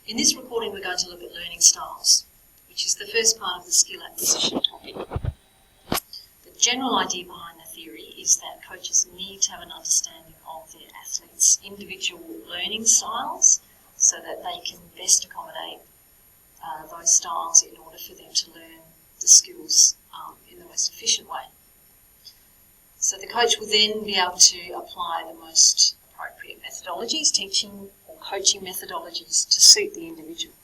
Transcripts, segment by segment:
In this recording we're going to look at learning styles, which is the first part of the skill acquisition topic. The general idea behind the theory is that coaches need to have an understanding of their athletes' individual learning styles so that they can best accommodate those styles in order for them to learn the skills in the most efficient way. So the coach will then be able to apply the most appropriate methodologies, teaching or coaching methodologies to suit the individual.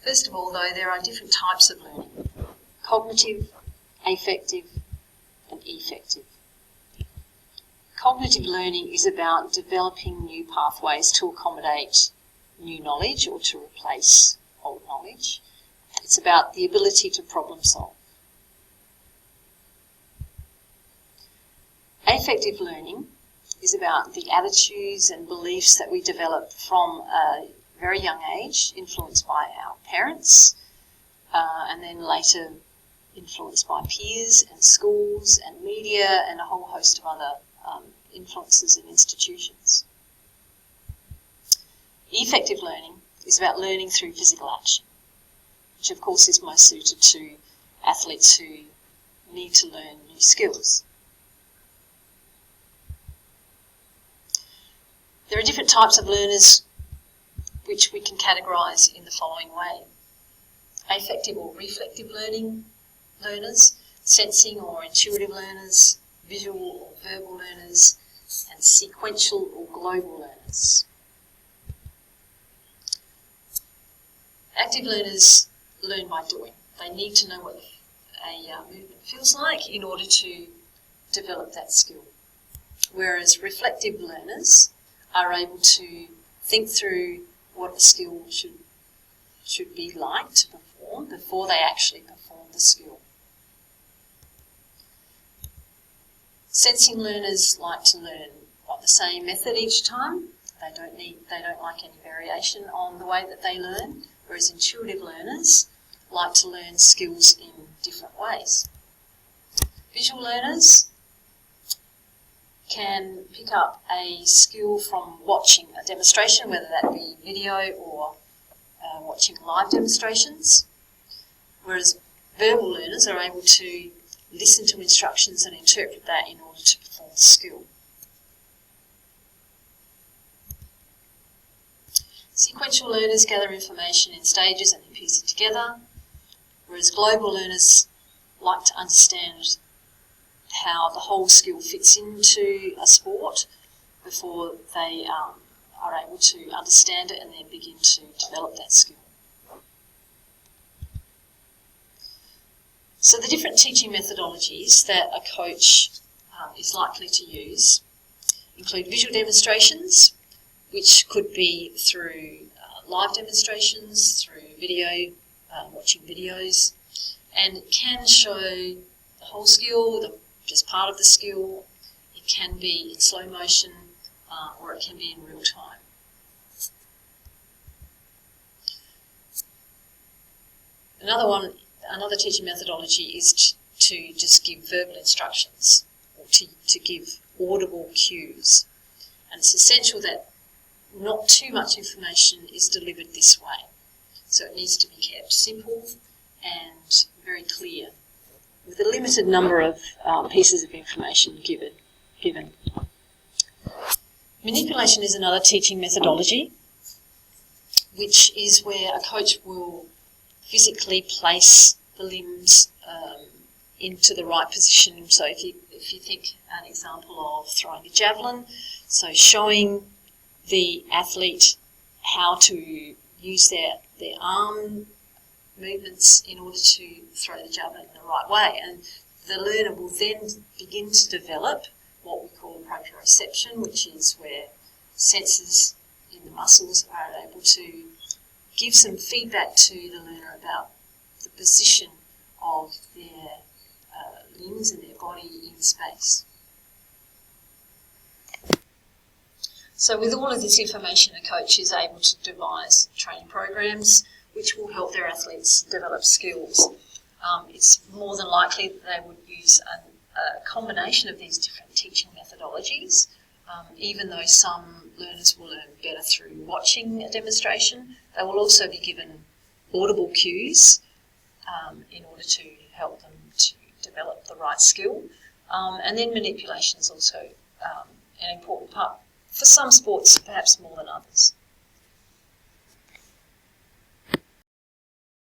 First of all, though, there are different types of learning: cognitive, affective and effective. Cognitive learning is about developing new pathways to accommodate new knowledge or to replace old knowledge. It's about the ability to problem solve. Affective learning is about the attitudes and beliefs that we develop from a very young age, influenced by our parents, and then later influenced by peers and schools and media and a whole host of other influences and institutions. Effective learning is about learning through physical action, which of course is most suited to athletes who need to learn new skills. There are different types of learners which we can categorise in the following way: affective or reflective learners, sensing or intuitive learners, visual or verbal learners, and sequential or global learners. Active learners learn by doing. They need to know what a movement feels like in order to develop that skill. Whereas reflective learners are able to think through what a skill should be like to perform before they actually perform the skill. Sensing learners like to learn by the same method each time. They don't like any variation on the way that they learn, whereas intuitive learners like to learn skills in different ways. Visual learners can pick up a skill from watching a demonstration, whether that be video or watching live demonstrations, whereas verbal learners are able to listen to instructions and interpret that in order to perform the skill. Sequential learners gather information in stages and then piece it together, whereas global learners like to understand how the whole skill fits into a sport before they are able to understand it and then begin to develop that skill. So the different teaching methodologies that a coach is likely to use include visual demonstrations, which could be through live demonstrations, through video, watching videos, and it can show the whole skill, just part of the skill. It can be in slow motion or it can be in real time. Another teaching methodology is to just give verbal instructions or to give audible cues. And it's essential that not too much information is delivered this way. So it needs to be kept simple and very clear, with a limited number of pieces of information given. Manipulation is another teaching methodology, which is where a coach will physically place the limbs into the right position. So if you think an example of throwing a javelin, so showing the athlete how to use their arm movements in order to throw the javelin in the right way, and the learner will then begin to develop what we call proprioception, which is where sensors in the muscles are able to give some feedback to the learner about the position of their limbs and their body in space. So with all of this information, a coach is able to devise training programs which will help their athletes develop skills. It's more than likely that they would use a combination of these different teaching methodologies Even though some learners will learn better through watching a demonstration, they will also be given audible cues in order to help them to develop the right skill. And then manipulation is also an important part for some sports, perhaps more than others.